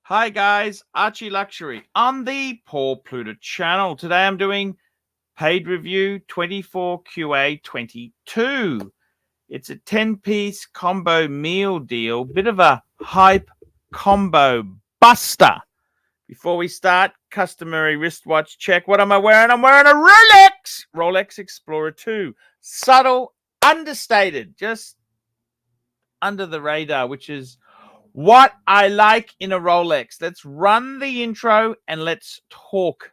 Hi guys, ArchieLuxury on the Paul Pluta channel. Today I'm doing paid review 24QA22. It's a 10-piece combo meal deal, bit of a hype combo buster. Before we start, customary wristwatch check. What am I wearing? I'm wearing a Rolex Explorer 2. Subtle, understated, just under the radar, which is what I like in a Rolex. Let's run the intro and let's talk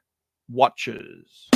watches.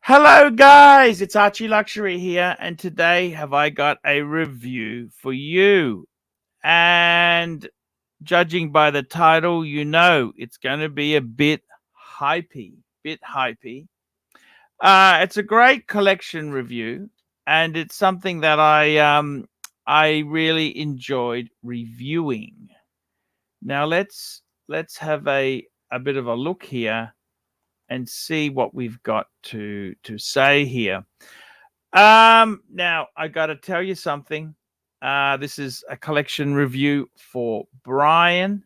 Hello guys, it's ArchieLuxury here, and today have I got a review for you. And judging by the title, you know it's going to be a bit hypey. It's a great collection review, and it's something that I really enjoyed reviewing. Now let's have a bit of a look here and see what we've got to say here. Now I got to tell you something. This is a collection review for Brian,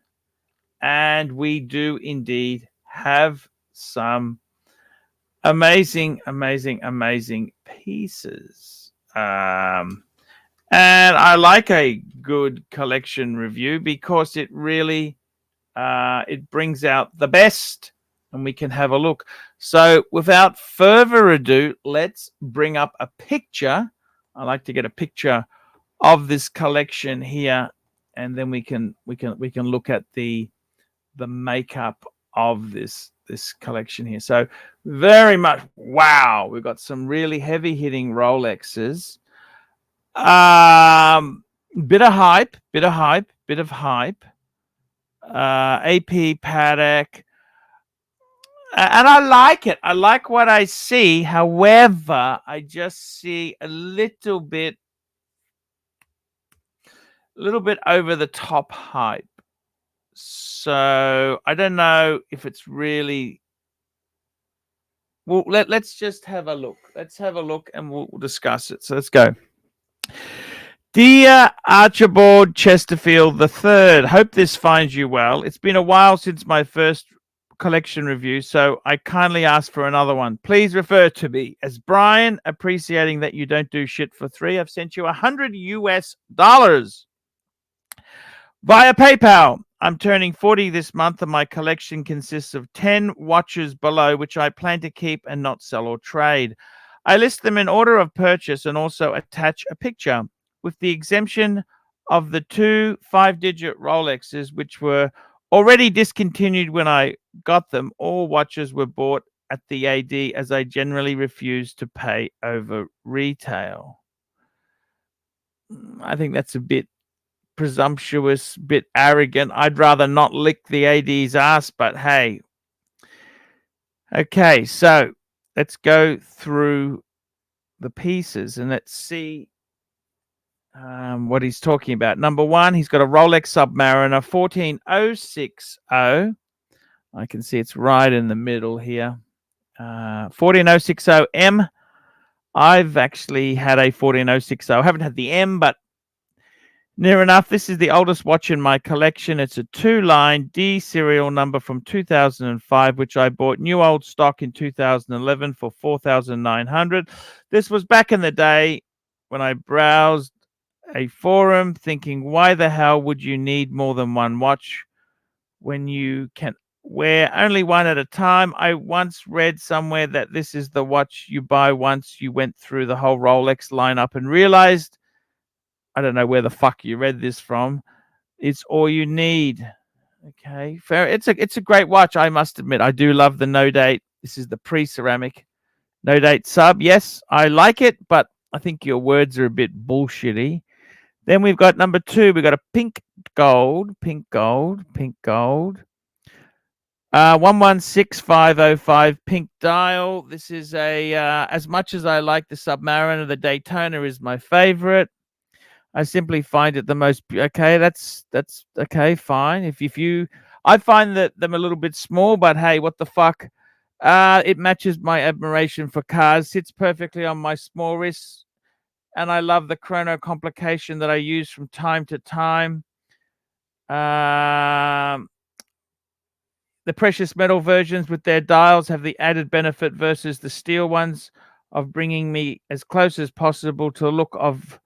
and we do indeed have some amazing pieces. And I like a good collection review because it really it brings out the best, and we can have a look. So without further ado, let's bring up a picture. I like to get a picture of this collection here, and then we can look at the makeup of this collection here. So very much, wow, we've got some really heavy hitting Rolexes. Bit of hype. AP Patek. And I like it. I like what I see. However, I just see a little bit over the top hype. So I don't know if it's really. Well, let's just have a look. Let's have a look and we'll discuss it. So let's go. Dear Archibald Chesterfield III, hope this finds you well. It's been a while since my first collection review, so I kindly ask for another one. Please refer to me as Brian, appreciating that you don't do shit for free. I've sent you $100 US via PayPal. I'm turning 40 this month, and my collection consists of 10 watches below, which I plan to keep and not sell or trade. I list them in order of purchase and also attach a picture. With the exemption of the 2 5-digit Rolexes, which were already discontinued when I got them, all watches were bought at the AD, as I generally refuse to pay over retail. I think that's a bit presumptuous, bit arrogant. I'd rather not lick the AD's ass, but hey. Okay, so let's go through the pieces and let's see what he's talking about. Number one, he's got a Rolex Submariner 14060. I can see it's right in the middle here. 14060M. I've actually had a 14060. I haven't had the M, but near enough. This is the oldest watch in my collection. It's a 2-line D serial number from 2005, which I bought new old stock in 2011 for $4,900. This was back in the day when I browsed a forum thinking, why the hell would you need more than one watch when you can wear only one at a time? I once read somewhere that this is the watch you buy once you went through the whole Rolex lineup and realized, I don't know where the fuck you read this from, it's all you need. Okay, fair. It's a great watch. I must admit, I do love the no date. This is the pre-ceramic no date sub. Yes, I like it, but I think your words are a bit bullshitty. Then we've got number 2. We've got a pink gold. 116505 pink dial. This is a as much as I like the Submariner, the Daytona is my favorite. I simply find it the most okay. That's okay. Fine. If you, I find that them a little bit small, but hey, what the fuck? It matches my admiration for cars. Sits perfectly on my small wrist, and I love the chrono complication that I use from time to time. The precious metal versions with their dials have the added benefit versus the steel ones of bringing me as close as possible to the look of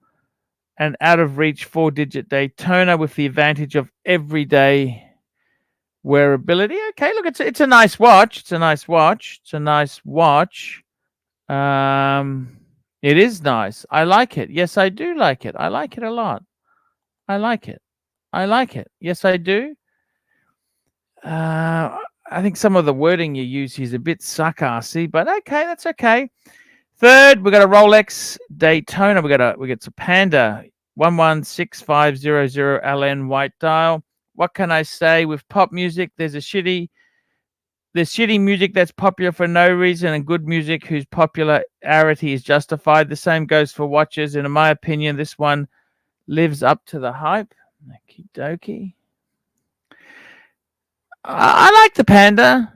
an out of reach 4-digit Daytona with the advantage of everyday wearability. Okay, look, it's a nice watch. It's a nice watch. It's a nice watch. It is nice. I like it. Yes, I do like it. I like it a lot. I like it. I like it. Yes, I do. I think some of the wording you use here is a bit suck-assy, but okay, that's okay. Third, we got a Rolex Daytona. We got a Panda 116500 LN white dial. What can I say? With pop music, there's shitty music that's popular for no reason, and good music whose popularity is justified. The same goes for watches, and in my opinion, this one lives up to the hype. Okie dokie. I like the Panda.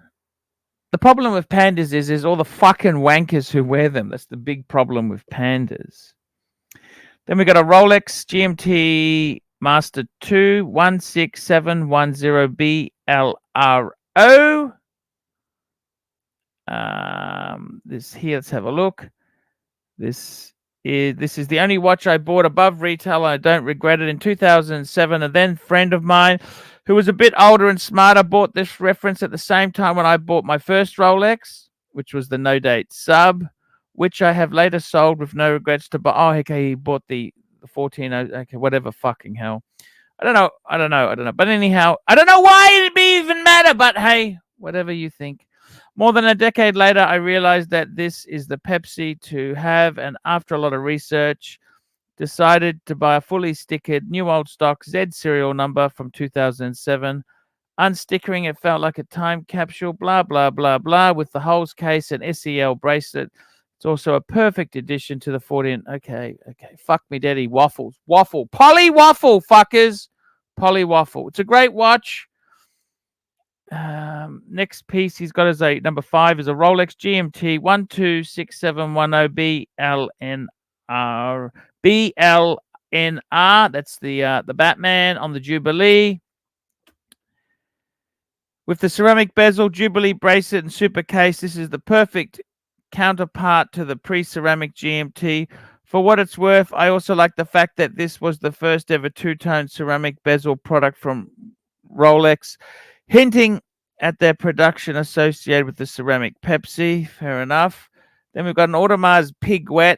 The problem with pandas is all the fucking wankers who wear them. That's the big problem with pandas. Then we got a Rolex GMT Master 2 16710BLRO. This here, let's have a look. This is the only watch I bought above retail. I don't regret it. In 2007, a then friend of mine who was a bit older and smarter bought this reference at the same time when I bought my first Rolex, which was the no date sub, which I have later sold with no regrets to buy. Oh, okay, he bought the 14. Okay, whatever, fucking hell. I don't know. But anyhow, I don't know why it'd be even matter. But hey, whatever you think. More than a decade later, I realized that this is the Pepsi to have, and after a lot of research, decided to buy a fully stickered new old stock Z serial number from 2007. Unstickering it felt like a time capsule, blah, blah, blah, blah, with the Holes case and SEL bracelet. It's also a perfect addition to the 14. Okay. Fuck me, daddy. Waffle. Polly waffle, fuckers. Polly waffle. It's a great watch. Next piece he's got as a number 5 is a Rolex GMT 126710BLNR. BLNR. That's the Batman on the Jubilee. With the ceramic bezel, Jubilee bracelet, and super case, this is the perfect counterpart to the pre-ceramic GMT. For what it's worth, I also like the fact that this was the first ever two-tone ceramic bezel product from Rolex, hinting at their production associated with the ceramic Pepsi. Fair enough. Then we've got an Audemars Piguet.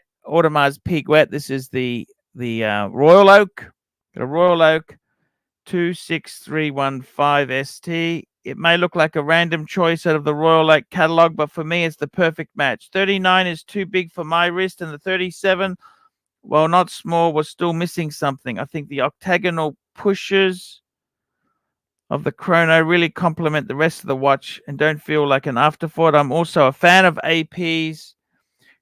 This is the Royal Oak. Got a Royal Oak 26315 ST. It may look like a random choice out of the Royal Oak catalog, but for me, it's the perfect match. 39 is too big for my wrist, and the 37, while not small, was still missing something. I think the octagonal pushes of the chrono really complement the rest of the watch and don't feel like an afterthought. I'm also a fan of AP's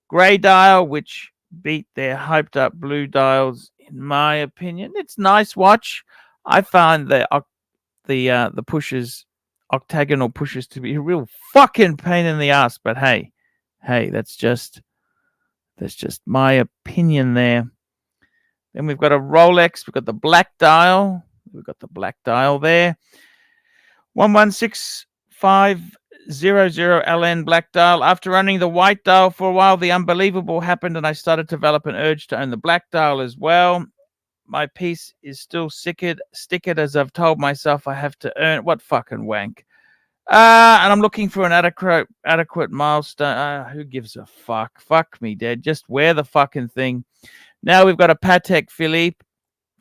gray dial, which beat their hyped up blue dials, in my opinion. It's a nice watch. I find the pushes, octagonal pushes, to be a real fucking pain in the ass. But hey, that's just my opinion there. Then we've got a Rolex. We've got the black dial. There. 116500 LN black dial. After running the white dial for a while, the unbelievable happened, and I started to develop an urge to own the black dial as well. My piece is still stickered, as I've told myself I have to earn. What fucking wank. And I'm looking for an adequate milestone. Who gives a fuck? Fuck me, Dad. Just wear the fucking thing. Now we've got a Patek Philippe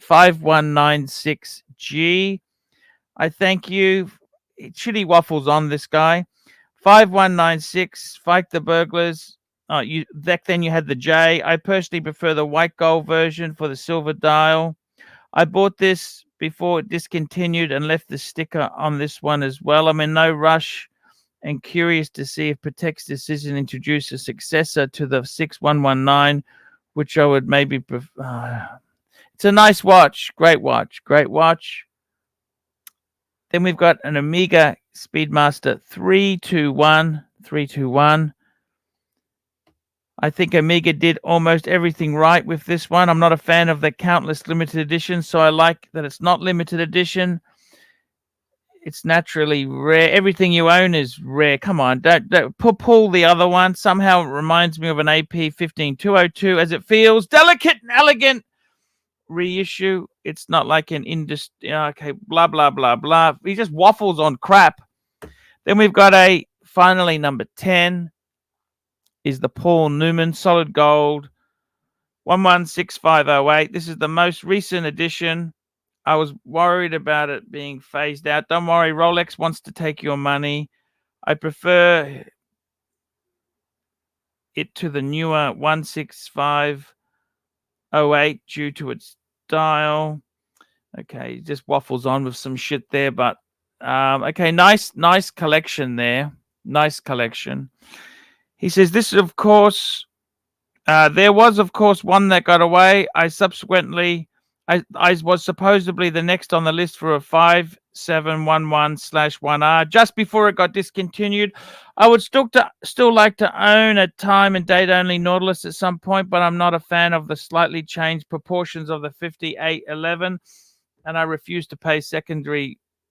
5196G. I thank you. Shitty waffles on this guy. 5196, Fight the Burglars. Oh, you back then you had the J. I personally prefer the white gold version for the silver dial. I bought this before it discontinued and left the sticker on this one as well. I'm in no rush and curious to see if Patek's decision introduce a successor to the 6119, which I would maybe prefer. It's a nice watch. Great watch. Great watch. Then we've got an Omega Speedmaster 321. 321. I think Omega did almost everything right with this one. I'm not a fan of the countless limited editions, so I like that it's not limited edition. It's naturally rare. Everything you own is rare. Come on, don't pull the other one. Somehow it reminds me of an AP 15202 as it feels delicate and elegant. Reissue. It's not like an industry. Okay, blah blah blah blah. He just waffles on crap. Then we've got finally number 10 is the Paul Newman Solid Gold 116508. This is the most recent edition. I was worried about it being phased out. Don't worry, Rolex wants to take your money. I prefer it to the newer 16508 due to its style. Okay, he just waffles on with some shit there, but okay, nice collection there. Nice collection. He says this is, of course, there was, of course, one that got away. I was supposedly the next on the list for a 5711/1R. Just before it got discontinued, I would still like to own a time and date only Nautilus at some point, but I'm not a fan of the slightly changed proportions of the 5811, and I refuse to pay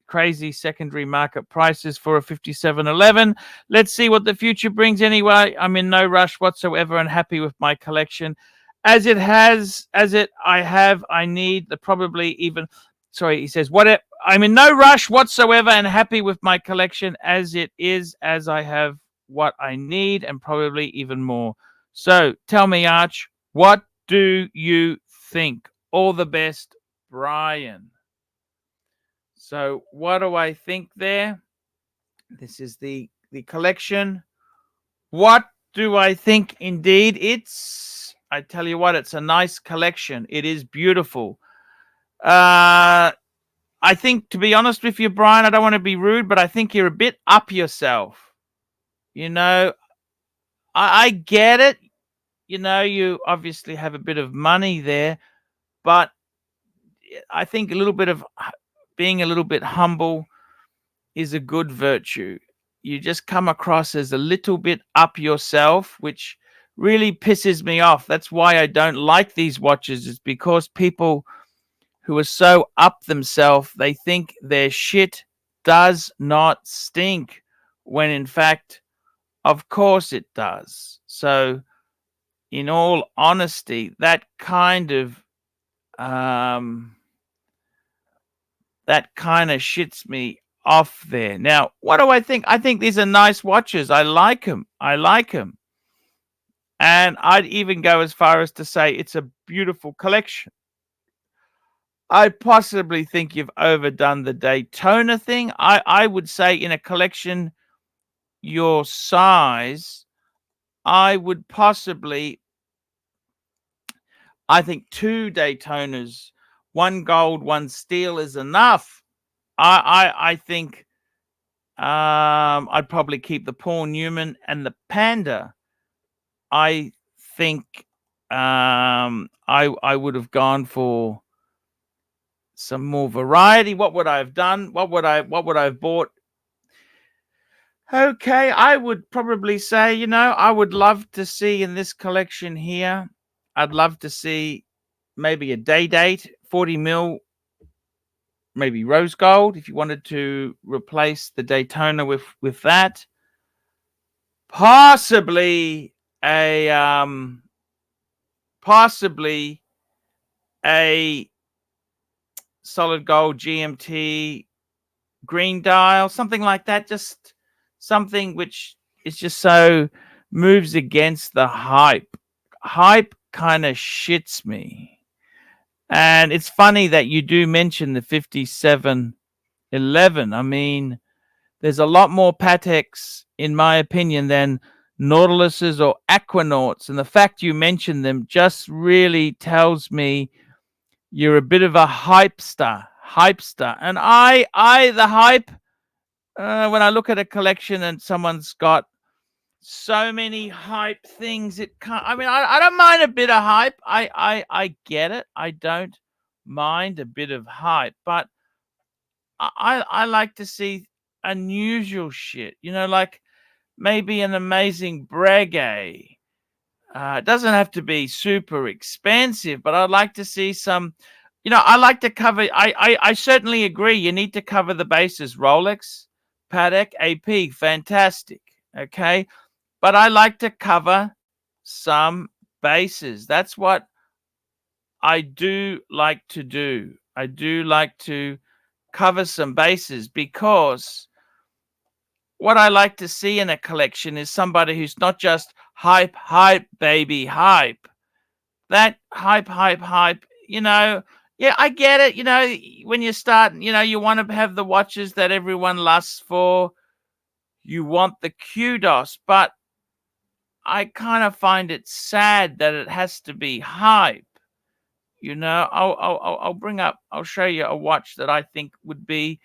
crazy secondary market prices for a 5711. Let's see what the future brings anyway. I'm in no rush whatsoever and happy with my collection I need the probably even, sorry, he says, I'm in no rush whatsoever and happy with my collection as it is, as I have what I need and probably even more. So tell me, Arch, what do you think? All the best, Brian. So what do I think there? This is the collection. What do I think? Indeed, I tell you what, it's a nice collection. It is beautiful. I think, to be honest with you, Brian, I don't want to be rude, but I think you're a bit up yourself. You know, I get it. You know, you obviously have a bit of money there, but I think a little bit of being a little bit humble is a good virtue. You just come across as a little bit up yourself, which really pisses me off. That's why I don't like these watches, is because people who are so up themselves, they think their shit does not stink, when in fact, of course it does. So in all honesty, that kind of shits me off there. Now, what do I think? I think these are nice watches. I like them. And I'd even go as far as to say it's a beautiful collection. I possibly think you've overdone the Daytona thing. I would say in a collection your size, I think 2 Daytonas, 1 gold, 1 steel is enough. I think I'd probably keep the Paul Newman and the Panda. I think I would have gone for some more variety. What would I have done? What would I have bought? Okay, I would probably say, I would love to see in this collection here, I'd love to see maybe a day date, 40 mil, maybe rose gold, if you wanted to replace the Daytona with that. Possibly a solid gold GMT green dial, something like that. Just something which is just so moves against the hype. Hype kind of shits me. And it's funny that you do mention the 57 11. I mean, there's a lot more Pateks, in my opinion, than Nautiluses or Aquanauts. And the fact you mentioned them just really tells me you're a bit of a hypester. Hypester. And the hype, when I look at a collection and someone's got so many hype things, it can't. I mean, I don't mind a bit of hype. I get it. I don't mind a bit of hype, but I like to see unusual shit. You know, like maybe an amazing Breguet. It doesn't have to be super expensive, but I'd like to see some. You know, I like to cover. I certainly agree. You need to cover the bases. Rolex, Patek, AP, fantastic. Okay, but I like to cover some bases. That's what I do like to do. I do like to cover some bases because what I like to see in a collection is somebody who's not just hype, hype, baby, hype. That hype, hype, hype, you know, yeah, I get it. You know, when you start, you know, you want to have the watches that everyone lusts for. You want the kudos, but I kind of find it sad that it has to be hype. You know, I'll show you a watch that I think would be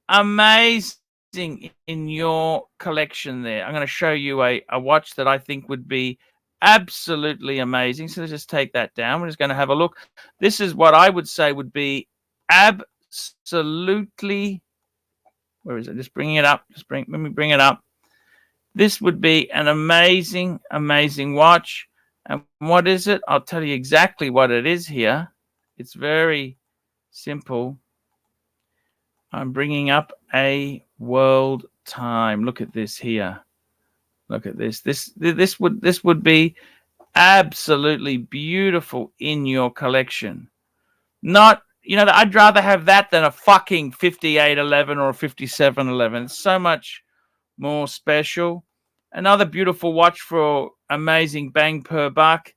amazing in your collection there. I'm going to show you a watch that I think would be absolutely amazing. So let's just take that down. We're just going to have a look. This is what I would say would be absolutely. Where is it? Just bringing it up. Let me bring it up. This would be an amazing, amazing watch. And what is it? I'll tell you exactly what it is here. It's very simple. I'm bringing up a world time. Look at this here. Look at this. This would be absolutely beautiful in your collection. Not, you know, I'd rather have that than a fucking 5811 or a 5711. It's so much more special. Another beautiful watch for amazing bang per buck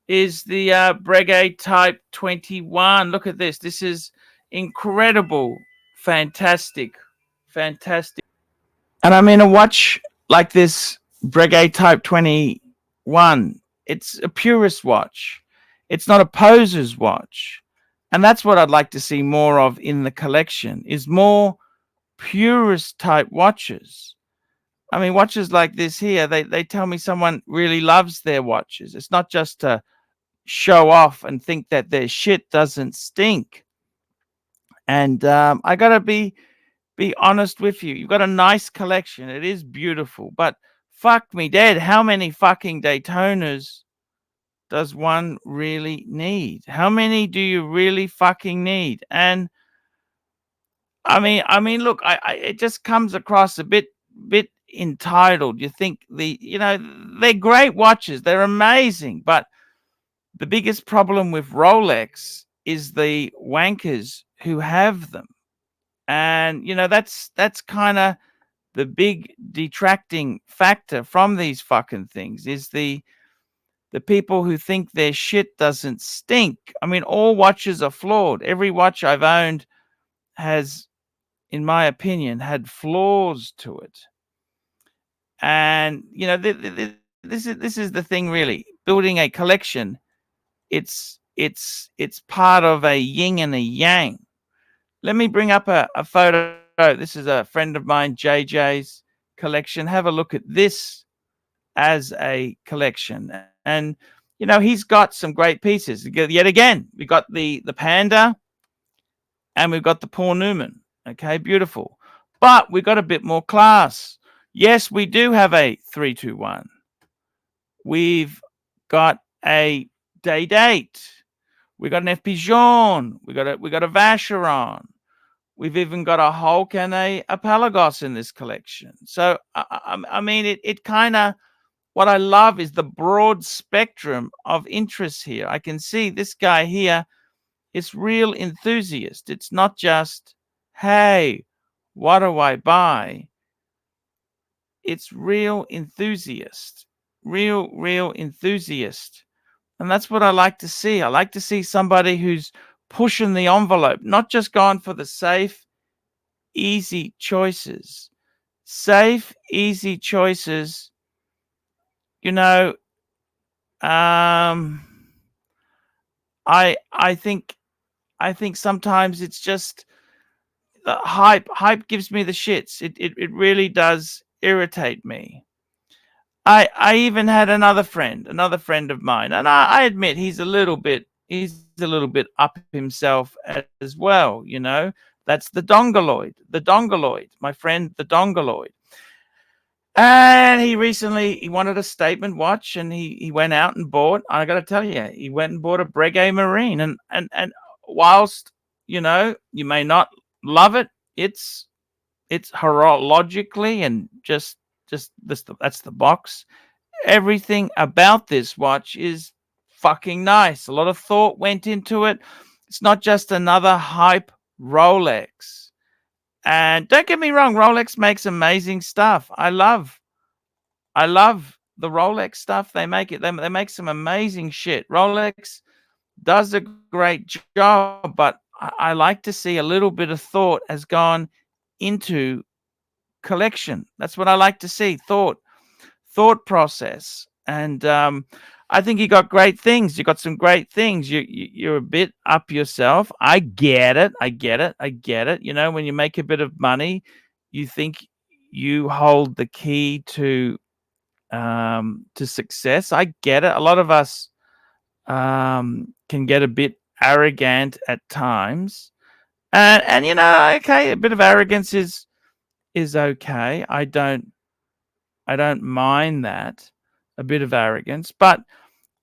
is the Breguet Type 21. Look at this. This is incredible. Fantastic. Fantastic. And I mean, a watch like this Breguet Type 21, it's a purist watch. It's not a poser's watch. And that's what I'd like to see more of in the collection, is more purist type watches. I mean, watches like this here, they tell me someone really loves their watches. It's not just to show off and think that their shit doesn't stink. And I got to be honest with you. You've got a nice collection. It is beautiful. But fuck me dead, how many fucking Daytonas does one really need? How many do you really fucking need? And I mean, look, it just comes across a bit entitled. You think they're great watches, they're amazing, but the biggest problem with Rolex is the wankers who have them, and that's kind of the big detracting factor from these fucking things is the people who think their shit doesn't stink. I mean, all watches are flawed. Every watch I've owned has, in my opinion, had flaws to it. And this is the thing, really. Building a collection, it's part of a yin and a yang. Let me bring up a photo. This is a friend of mine, JJ's collection. Have a look at this as a collection. And he's got some great pieces. Yet again, we got the Panda and we've got the Paul Newman. Okay, beautiful. But we got a bit more class. Yes, we do have a 321. We've got a Day Date. We got an FP Jaune. We got a Vacheron. We've even got a Hulk and a Pelagos in this collection. So I mean, it kind of, what I love is the broad spectrum of interests here. I can see this guy here is real enthusiast. It's not just, hey, what do I buy? It's real enthusiast. Real enthusiast. And that's what I like to see. I like to see somebody who's pushing the envelope, not just going for the safe, easy choices. Safe, easy choices. You know, I think sometimes it's just the hype. Hype gives me the shits. It really does irritate me. I even had another friend of mine, and I admit he's a little bit up himself as well. You know, that's the dongoloid, my friend, the dongoloid. And he wanted a statement watch, and he went out and bought. I got to tell you, he went and bought a Breguet Marine, and whilst you know you may not love it, it's horologically and just this, that's the box. Everything about this watch is fucking nice. A lot of thought went into it. It's not just another hype Rolex. And don't get me wrong, Rolex makes amazing stuff. I love the Rolex stuff. They make some amazing shit. Rolex does a great job, but I like to see a little bit of thought has gone into collection. That's what I like to see. Thought process. And I think you got great things. You got some great things. You're a bit up yourself. I get it. You know, when you make a bit of money, you think you hold the key to success. I get it. A lot of us can get a bit arrogant at times. And you know, okay, a bit of arrogance is okay. I don't mind that, a bit of arrogance, but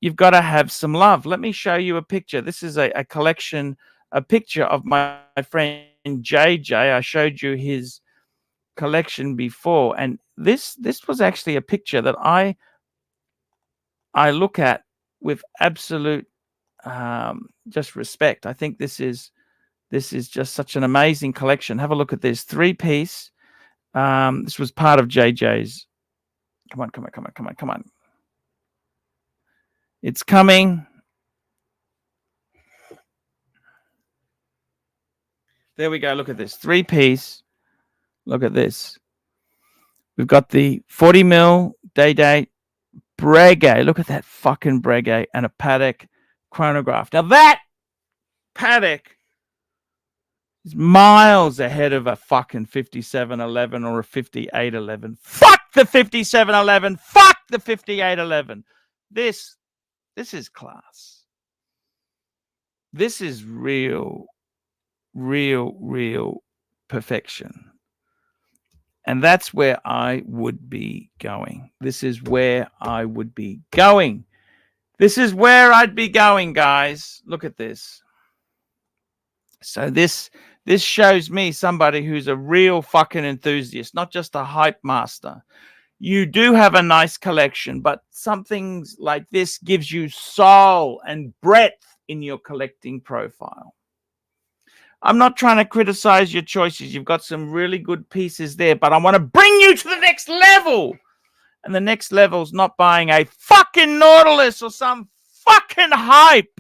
you've got to have some love. Let me show you a picture. This is a collection, a picture of my friend JJ. I showed you his collection before, and this was actually a picture that I look at with absolute just respect. I think this is just such an amazing collection. Have a look at this 3-piece. This was part of JJ's. Come on. It's coming. There we go. Look at this 3-piece. Look at this. We've got the 40 mil day date Breguet. Look at that fucking Breguet and a Patek chronograph. Now that Patek is miles ahead of a fucking 5711 or a 5811. Fuck the 5711. Fuck the 5811. This is class. This is real perfection. And that's where I would be going. This is where I would be going. This is where I'd be going, guys. Look at this. So this shows me somebody who's a real fucking enthusiast, not just a hype master. You do have a nice collection, but something like this gives you soul and breadth in your collecting profile. I'm not trying to criticize your choices. You've got some really good pieces there, but I want to bring you to the next level. And the next level's not buying a fucking Nautilus or some fucking hype.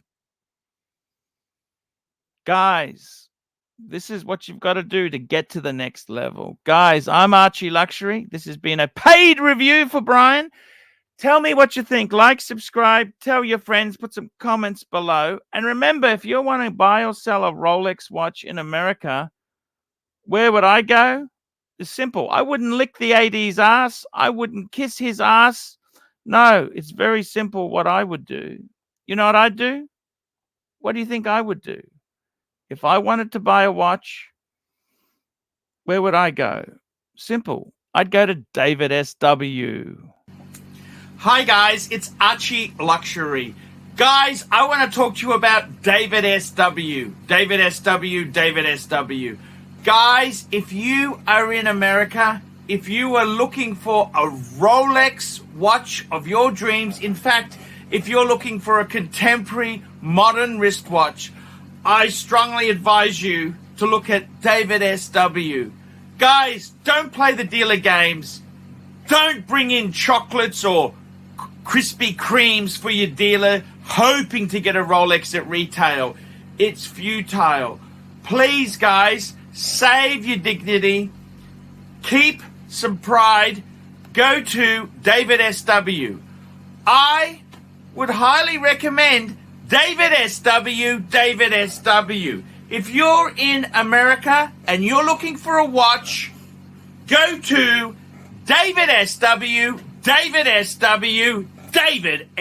Guys, this is what you've got to do to get to the next level. Guys, I'm ArchieLuxury. This has been a paid review for Brian. Tell me what you think. Like, subscribe, tell your friends, put some comments below. And remember, if you want to buy or sell a Rolex watch in America, where would I go? It's simple. I wouldn't lick the AD's ass. I wouldn't kiss his ass. No, it's very simple what I would do. You know what I'd do? What do you think I would do? If I wanted to buy a watch, where would I go? Simple. I'd go to David S.W. Hi guys, it's ArchieLuxury. Guys, I want to talk to you about David S.W. David S.W. David S.W. Guys, if you are in America, if you are looking for a Rolex watch of your dreams, in fact, if you're looking for a contemporary modern wristwatch, I strongly advise you to look at David S.W. Guys, don't play the dealer games. Don't bring in chocolates or Krispy Kremes for your dealer, hoping to get a Rolex at retail. it's futile. Please, guys, save your dignity. Keep some pride. Go to David SW. I would highly recommend David SW, David SW. If you're in America and you're looking for a watch, go to David SW, David SW, David